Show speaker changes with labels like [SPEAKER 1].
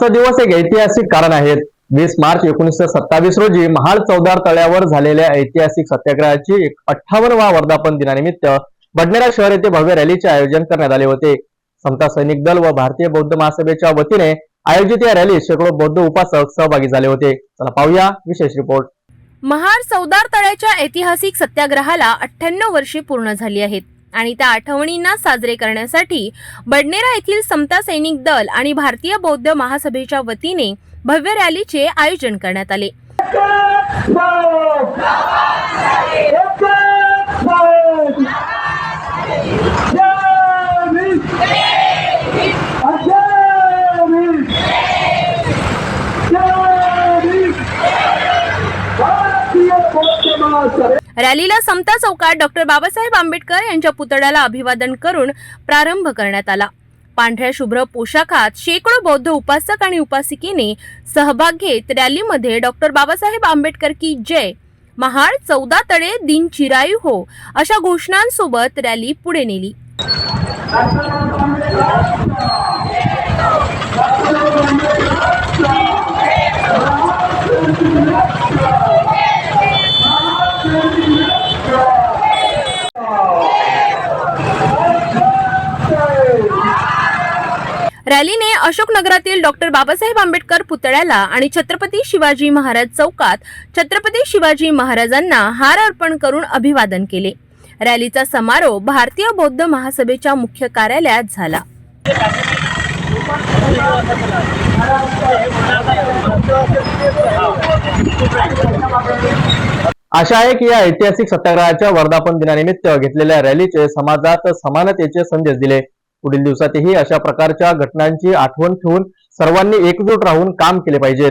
[SPEAKER 1] दिवस एक ऐतिहासिक कारण आहेत। 20 मार्च 1927 रोजी महाड चौदार तळ्यावर झालेल्या ऐतिहासिक सत्याग्रहाची 58वा वर्धापन दिनानिमित्त बडनेरा शहर येथे भव्य रॅलीचे आयोजन करण्यात आले होते। समता सैनिक दल व भारतीय बौद्ध महासभेच्या वतीने आयोजित या रॅलीत शेकडो बौद्ध उपासक सहभागी झाले होते। चला पाहूया विशेष रिपोर्ट।
[SPEAKER 2] महाड चौदार तळ्याच्या ऐतिहासिक सत्याग्रहाला 98 वर्षे पूर्ण झाली आहेत आणि त्या आठवणींना साजरे करण्यासाठी बडनेरा येथील समता सैनिक दल आणि भारतीय बौद्ध महासभेच्या वतीने भव्य रॅलीचे आयोजन करण्यात आले। रॅलीला समता चौकात डॉक्टर बाबासाहेब आंबेडकर यांच्या पुतळ्याला अभिवादन करून प्रारंभ करण्यात आला। पांढऱ्या शुभ्र पोशाखात शेकडो बौद्ध उपासक आणि उपासिकेने सहभाग घेत रॅलीमध्ये डॉक्टर बाबासाहेब आंबेडकर की जय, महाड 14 तळे दिन चिरायू हो अशा घोषणांसोबत रॅली पुढे नेली। रॅलीने अशोक नगरातील डॉक्टर बाबासाहेब आंबेडकर पुतळ्याला आणि छत्रपती शिवाजी महाराज चौकात छत्रपती शिवाजी महाराजांना हार अर्पण करून अभिवादन केले। रॅलीचा समारोप भारतीय बौद्ध महासभेच्या मुख्य कार्यालयात झाला।
[SPEAKER 1] आशा आहे की या ऐतिहासिक सत्याग्रहाच्या वर्धापन दिनानिमित्त घेतलेल्या रॅलीचे समाजात समानतेचे संदेश दिले। पुढील दिवसातही अशा प्रकारच्या घटनांची आठवण ठेवून सर्वांनी एकजूट राहून काम केले पाहिजे।